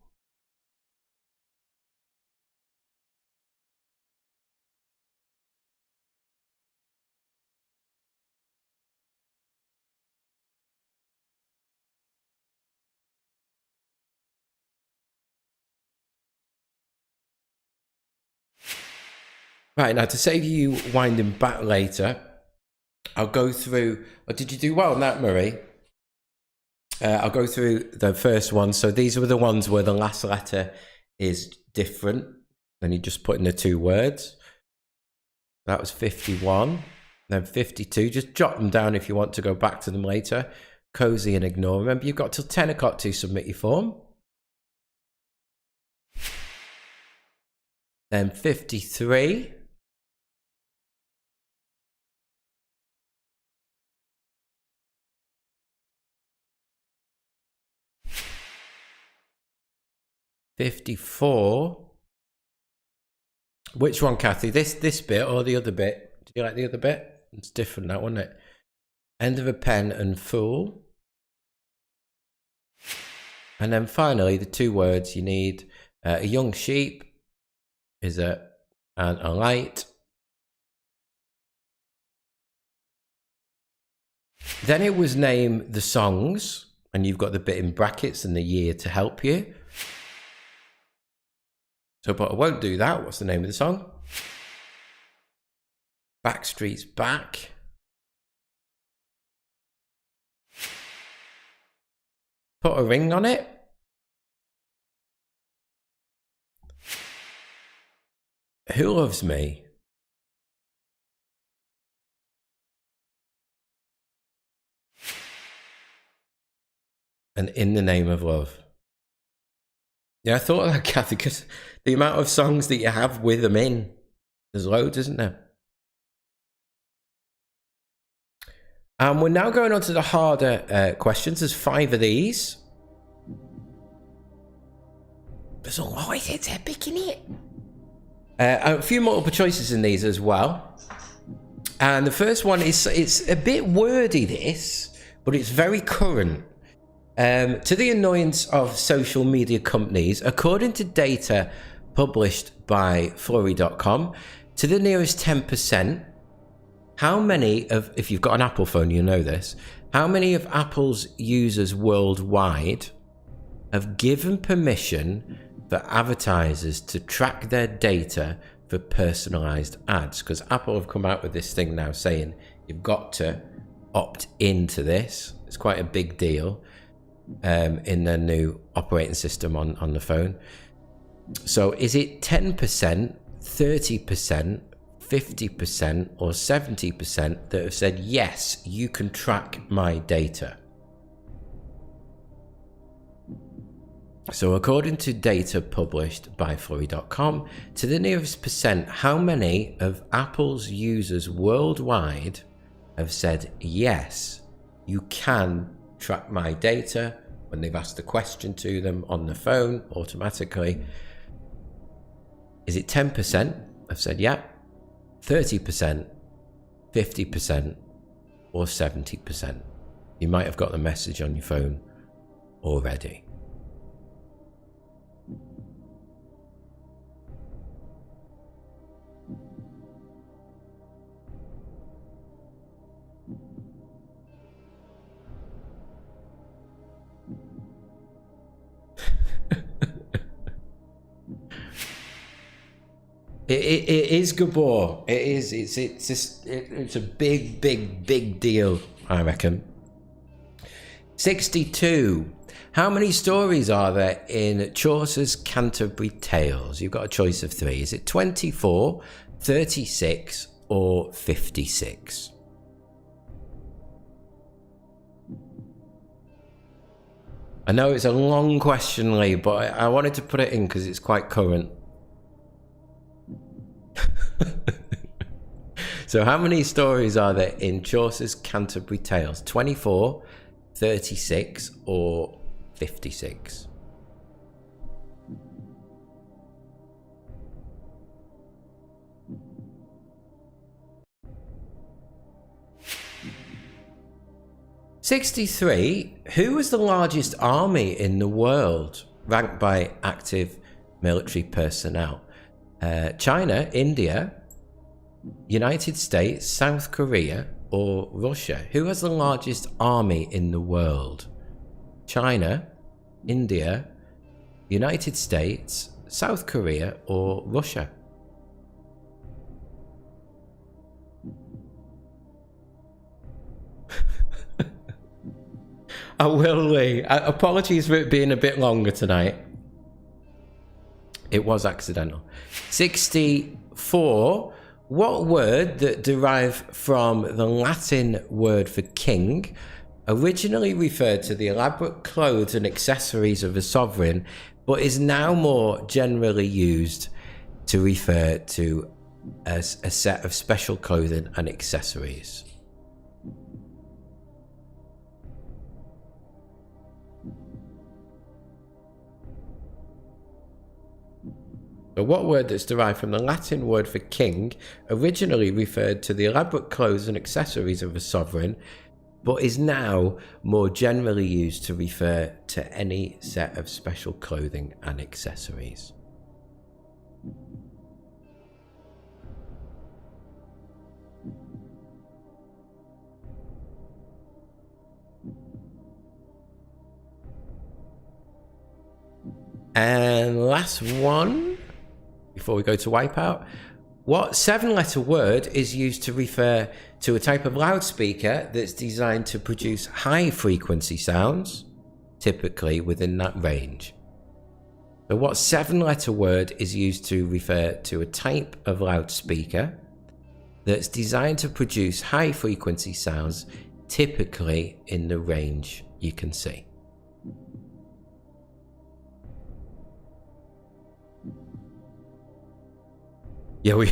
Right, now to save you winding back later, I'll go through... Oh, did you do well on that, Murray? I'll go through the first one. So these were the ones where the last letter is different. Then you just put in the two words. That was 51. Then 52. Just jot them down if you want to go back to them later. Cozy and Ignore. Remember, you've got till 10 o'clock to submit your form. Then 53. 54. Which one, Kathy? This bit or the other bit? Did you like the other bit? It's different, that, wasn't it? End of a Pen and Fool. And then finally, the two words you need. A young sheep is and a light. Then it was name the songs, and you've got the bit in brackets and the year to help you. So, but I won't do that. What's the name of the song? Backstreet's Back. Put a Ring on It. Who Loves Me? And In the Name of Love. Yeah, I thought of that, Kathy, because the amount of songs that you have with them in, there's loads, isn't there? And we're now going on to the harder questions. There's 5 of these. There's a lot of it, they're picking it. A few multiple choices in these as well. And the first one is, it's a bit wordy, this, but it's very current. To the annoyance of social media companies, according to data published by Flurry.com, to the nearest 10%, how many of, if you've got an Apple phone, you know this, how many of Apple's users worldwide have given permission for advertisers to track their data for personalized ads? Because Apple have come out with this thing now saying you've got to opt into this. It's quite a big deal. In their new operating system on the phone. So is it 10%, 30%, 50% or 70% that have said, yes, you can track my data? So according to data published by Flurry.com, to the nearest percent, how many of Apple's users worldwide have said, yes, you can track my data when they've asked a question to them on the phone automatically. Is it 10%? I've said yeah. 30%, 50%, or 70%. You might have got the message on your phone already. It is Gabor. It is. It's a big deal, I reckon. 62. How many stories are there in Chaucer's Canterbury Tales? You've got a choice of 3. Is it 24, 36, or 56? I know it's a long question, Lee, but I wanted to put it in because it's quite current. So how many stories are there in Chaucer's Canterbury Tales? 24, 36, or 56? '63. Who was the largest army in the world, ranked by active military personnel? China, India, United States, South Korea, or Russia? Who has the largest army in the world? China, India, United States, South Korea, or Russia? I will, Lee. Apologies for it being a bit longer tonight. It was accidental. 64. What word that derived from the Latin word for king originally referred to the elaborate clothes and accessories of a sovereign, but is now more generally used to refer to a set of special clothing and accessories? But what word that's derived from the Latin word for king originally referred to the elaborate clothes and accessories of a sovereign, but is now more generally used to refer to any set of special clothing and accessories? And last one, before we go to wipeout. What 7-letter word is used to refer to a type of loudspeaker that's designed to produce high frequency sounds, typically within that range? So what 7-letter word is used to refer to a type of loudspeaker that's designed to produce high frequency sounds, typically in the range you can see? Yeah, we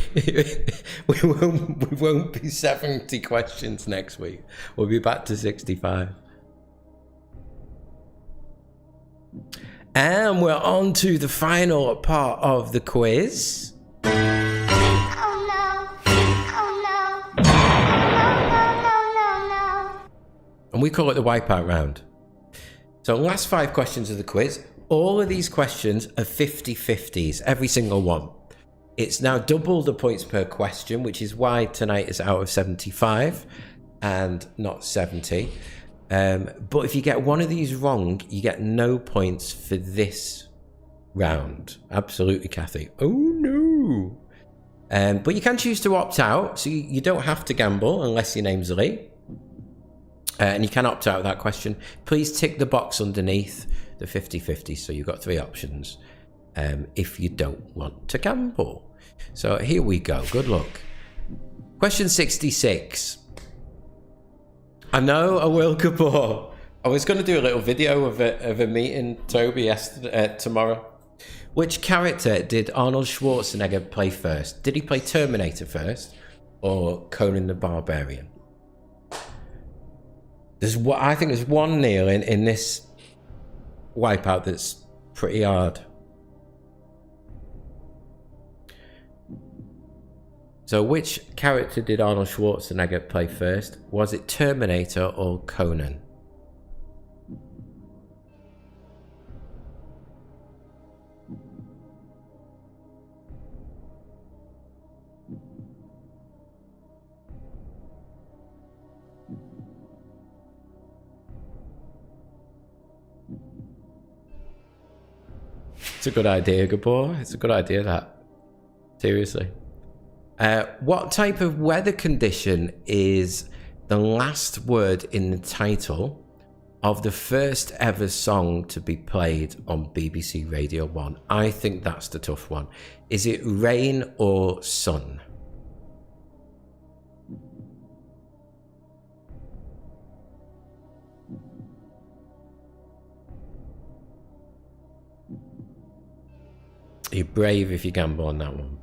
won't be 70 questions next week. We'll be back to 65. And we're on to the final part of the quiz. Oh no. Oh no. No. And we call it the wipeout round. So last 5 questions of the quiz. All of these questions are 50-50s, every single one. It's now double the points per question, which is why tonight is out of 75 and not 70. But if you get one of these wrong, you get no points for this round. Absolutely, Kathy. Oh, no. But you can choose to opt out, so you don't have to gamble unless your name's Lee. And you can opt out of that question. Please tick the box underneath the 50-50, so you've got 3 options if you don't want to gamble. So here we go. Good luck. Question 66. I know I will, Gabor. I was going to do a little video of a meeting Toby yesterday, tomorrow. Which character did Arnold Schwarzenegger play first? Did he play Terminator first or Conan the Barbarian? I think there's one Neil in this Wipeout that's pretty hard. So which character did Arnold Schwarzenegger play first? Was it Terminator or Conan? It's a good idea, Gabor. It's a good idea, that. Seriously. What type of weather condition is the last word in the title of the first ever song to be played on BBC Radio 1? I think that's the tough one. Is it rain or sun? You're brave if you gamble on that one.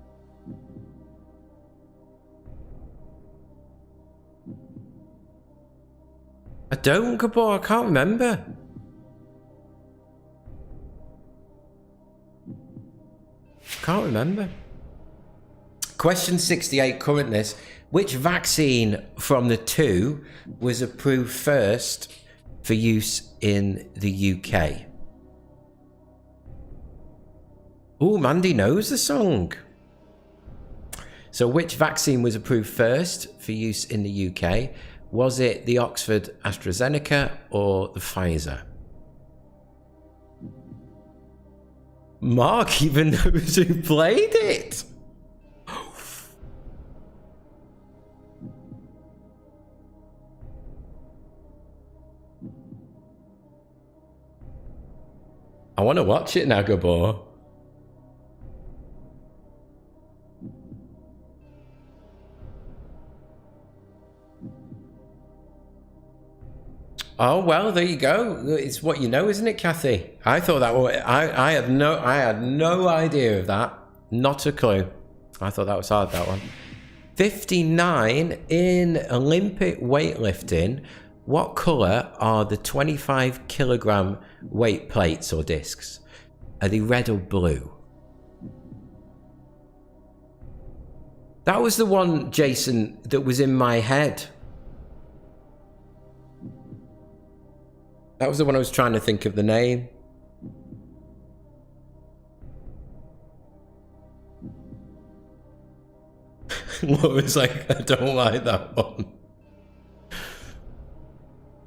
I don't, Gabor. I can't remember. Can't remember. Question 68, currentness. Which vaccine from the two was approved first for use in the UK? Oh, Mandy knows the song. So which vaccine was approved first for use in the UK? Was it the Oxford AstraZeneca or the Pfizer? Mark even knows who played it. I want to watch it now, Gabor. Oh well, there you go. It's what you know, isn't it, Kathy? I thought that was, I had no idea of that. Not a clue. I thought that was hard, that one. 59 in Olympic weightlifting. What colour are the 25 kilogram weight plates or discs? Are they red or blue? That was the one, Jason, that was in my head. That was the one I was trying to think of the name. Laura's like, I don't like that one.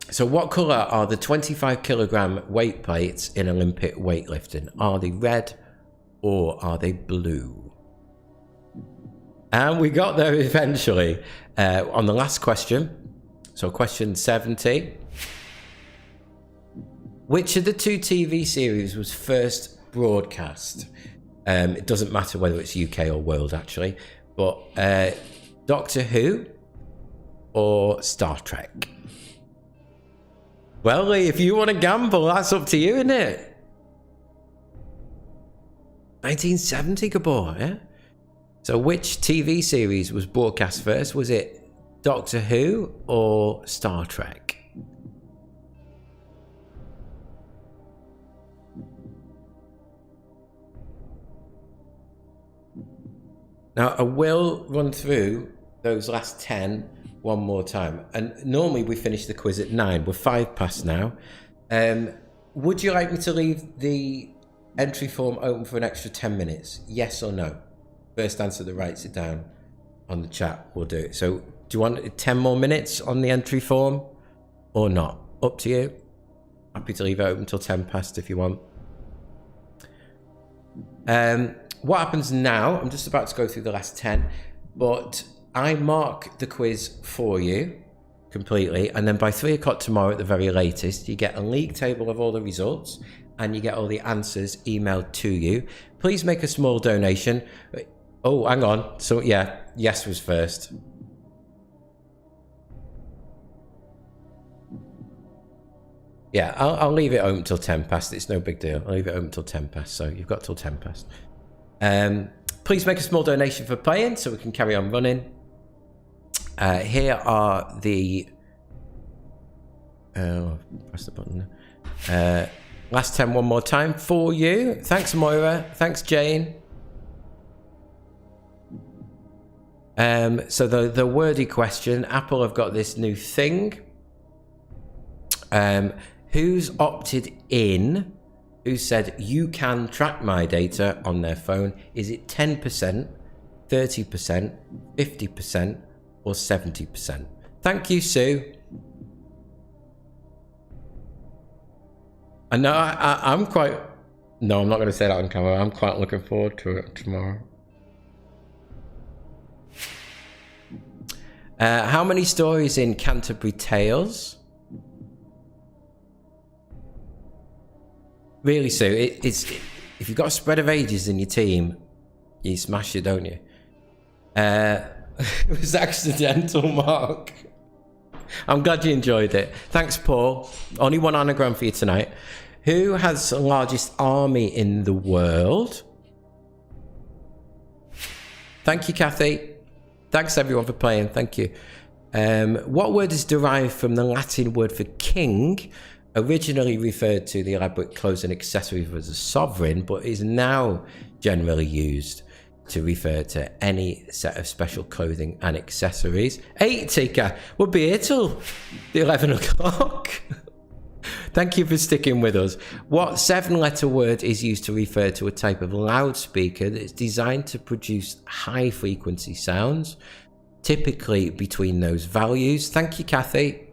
So what colour are the 25 kilogram weight plates in Olympic weightlifting? Are they red or are they blue? And we got there eventually on the last question. So question 70. Which of the two TV series was first broadcast? It doesn't matter whether it's UK or world, actually. But Doctor Who or Star Trek? Well, Lee, if you want to gamble, that's up to you, isn't it? 1970, Gabor, yeah? So which TV series was broadcast first? Was it Doctor Who or Star Trek? Now, I will run through those last 10 one more time. And normally we finish the quiz at 9. We're 5 past now. Would you like me to leave the entry form open for an extra 10 minutes? Yes or no? First answer that writes it down on the chat will do it. So do you want 10 more minutes on the entry form or not? Up to you. Happy to leave it open until 10 past if you want. What happens now, I'm just about to go through the last 10, but I mark the quiz for you completely, and then by 3 o'clock tomorrow at the very latest, you get a league table of all the results, and you get all the answers emailed to you. Please make a small donation. Oh, hang on. So, yeah, yes was first. Yeah, I'll leave it open till 10 past. It's no big deal. I'll leave it open till 10 past, so you've got till 10 past. Please make a small donation for playing so we can carry on running. Here are the... press the button. Last 10 one more time for you. Thanks, Moira. Thanks, Jane. So the wordy question, Apple have got this new thing. Who's opted in? Who said you can track my data on their phone? Is it 10%, 30%, 50%, or 70%? Thank you, Sue. I know I'm quite... No, I'm not going to say that on camera. I'm quite looking forward to it tomorrow. How many stories in Canterbury Tales? Really, Sue, if you've got a spread of ages in your team, you smash it, don't you? It was accidental, Mark. I'm glad you enjoyed it. Thanks, Paul. Only one anagram for you tonight. Who has the largest army in the world? Thank you, Kathy. Thanks, everyone, for playing. Thank you. What word is derived from the Latin word for king, originally referred to the elaborate clothes and accessories as a sovereign, but is now generally used to refer to any set of special clothing and accessories? 8, Tika. We'll be here till the 11 o'clock. Thank you for sticking with us. What 7-letter word is used to refer to a type of loudspeaker that's designed to produce high-frequency sounds, typically between those values? Thank you, Kathy.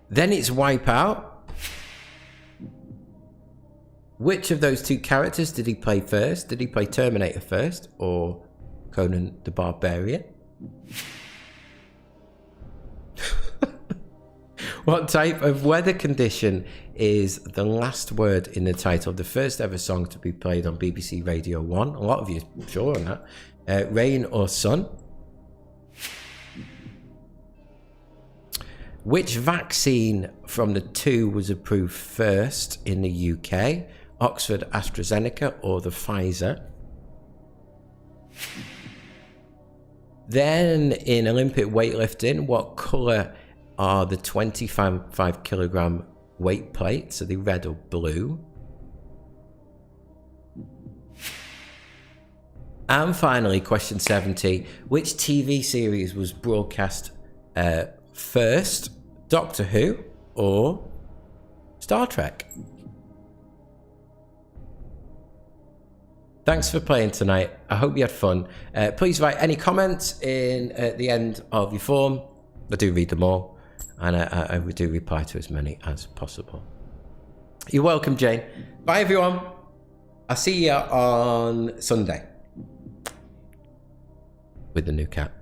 Then it's wipeout. Which of those two characters did he play first? Did he play Terminator first or Conan the Barbarian? What type of weather condition is the last word in the title of the first ever song to be played on BBC Radio 1? A lot of you are sure on that. Rain or sun? Which vaccine from the two was approved first in the UK? Oxford AstraZeneca or the Pfizer? Then in Olympic weightlifting, what colour are the 25 kilogram weight plates? Are they red or blue? And finally, question 70. Which TV series was broadcast first? Doctor Who or Star Trek? Thanks for playing tonight. I hope you had fun. Please write any comments in at the end of your form. I do read them all, and I do reply to as many as possible. You're welcome, Jane. Bye, everyone. I'll see you on Sunday with the new cat.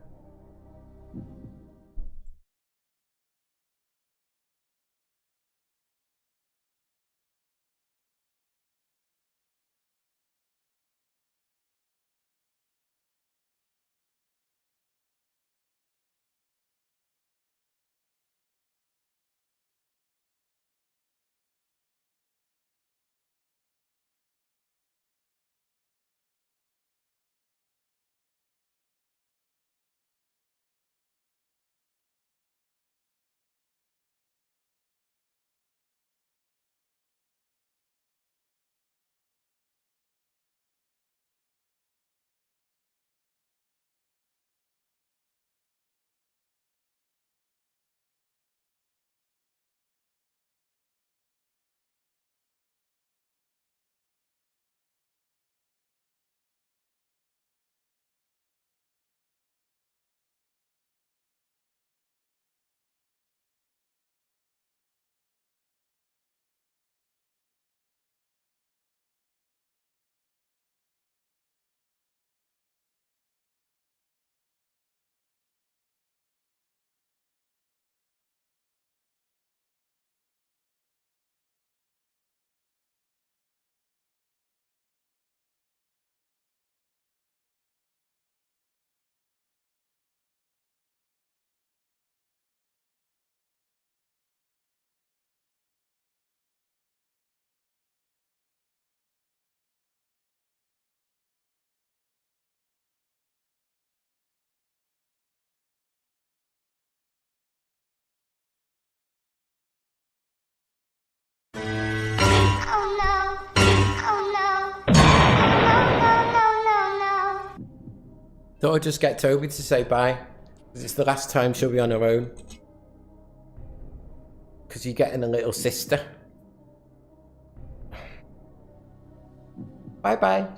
Thought I'd just get Toby to say bye. Because it's the last time she'll be on her own. Because you're getting a little sister. Bye-bye.